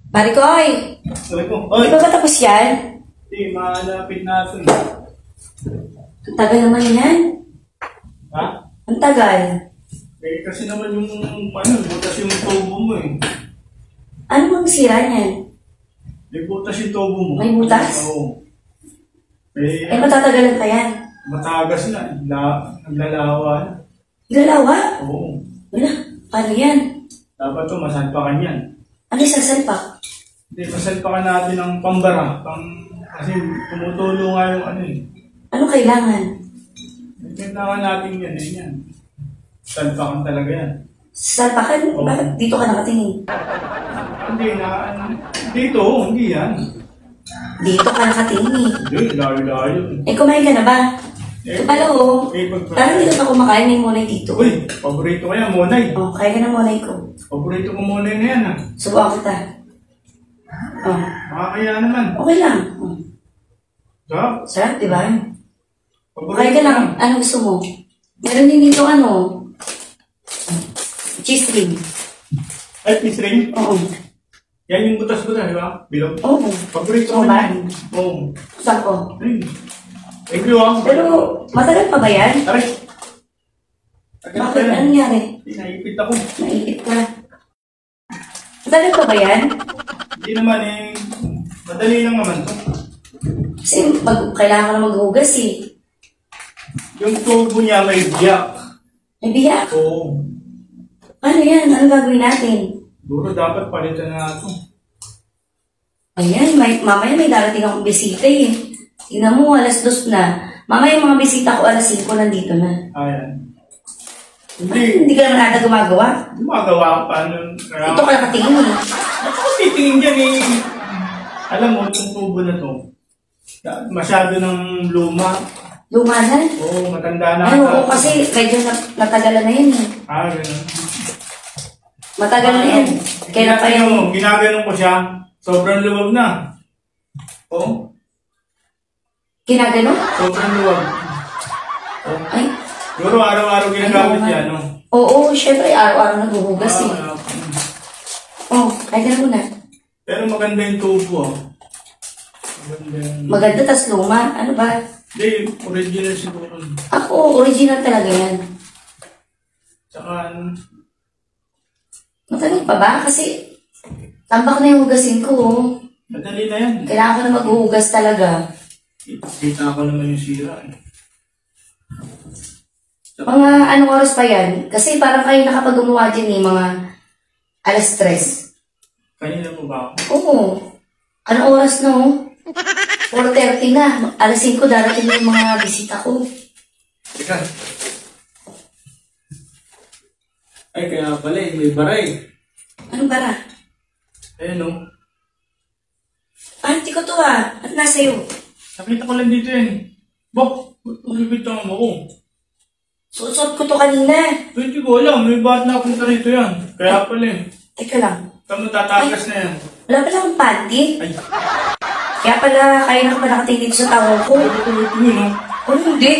Marikoy! Sabi ko, Di ba tapos yan? hindi, malapit na ito eh. Ang tagal naman yan. Ha? Ang tagal. Eh, kasi naman yung, butas yung tubo mo eh. Ano bang sira niyan? May butas yung tubo mo. May butas? Oo. Eh, matatagalan pa yan. Matagas na. Naglalawa na. Galawa? Oo. Wala. Paano yan? Dapat to, masalpakan yan. Ano yung sasalpak? Hindi, masalpakan natin ng pambara. Kasi tumutulo nga yung ano eh. Ano kailangan? Kailangan natin yan, yan. Salpakan talaga yan. Sasalpakan? Oo. Bakit dito ka nakatingin? Hindi dito, hindi yan. Dito ka nakatingin eh. Hindi, layo-layo. Eh, kumain ka na ba? Ito pala oh. Parang dito ka kumakain, may monay dito. Uy, paborito ko yan, monay. Oh, kaya ka ng monay ko. Paborito ko monay na yan, ha. Subukan kita. Oh, Makakaya naman. okay lang. Oh. Sarap. Sarap, di ba? Paborito Okay ka lang. Ano gusto mo? Meron din dito ano? Cheese ring. Ay, fish ring. Oo. Yan yung butas-butas, di ba? Bilog. Oo. Paborito Oo ko ba? yan. Oo. Saan ko? Ay. Thank you, ha. Pero, matagal pa ba yan? Aray. Tagal pa Bakit? yan. Anong nangyari? Naipit ako. Naipit ka. Matagal pa ba yan? Hindi naman eh. Madali lang naman to. Kasi kailangan ko na maghugas eh. Yung tubo niya may biyak. May biyak. Oo. Ano yan? Ano gagawin natin? Duro dapat palitan na ito. Ayan, mamaya may darating akong bisita eh. Tingnan mo, alas 2 na. Mamaya yung mga bisita ko, alas 5 nandito na. Ayan. Hindi ka naman nata gumagawa? Gumagawa ko paano. Ito ka nakatingin eh. Ako titingin dyan eh. Alam mo, itong tubo na to. Masyado ng luma. Luma na? Oo, matanda na. Ay, oo, kasi medyo natagalan na yan eh. Ganun. Matagal na yan. Kailan pa yan? Ginaganon ko siya. Sobrang luwag na. Oo. Ginagano? Sobrang luwag. Ay, Siguro araw-araw ginagamit Ay, yan, no? oo, syempre araw-araw naghuhugas eh. Oh, kaya ka na muna. Pero maganda yung tubo, ah. Maganda yung... Maganda, tas luma. Ano ba? Hindi, original siguro. Ako, original talaga yan. Tsaka, Matagal pa ba? Kasi tambak na yung hugasin ko. Oh. madali na yan. Kailangan ko na maghuhugas talaga. Kita ko naman yung sira, eh. Mga anong oras pa yan? Kasi parang kayo nakapag gumawa dyan eh, mga alas 3. Kanina mo ba ako? Oo. Anong oras na oh? 4:30 na. Alas 5 darating na yung mga bisita ko. Teka. Ay, kaya pala eh, may baray. Anong bara? Ayan, no? Auntie ko to ah. At nasa'yo? Nakita ko lang dito yan. Bok, magbibitawan mo ko. Suot ko to kanina. Hindi ko alam, may ba't napunta rito yan. Kaya pala eh. Teka lang. Tama, tatagas na yan. Wala pala akong panty. Ay, Kaya pala kayo na ka ba nakatingin dito sa tawag ko? ito, no? O hindi.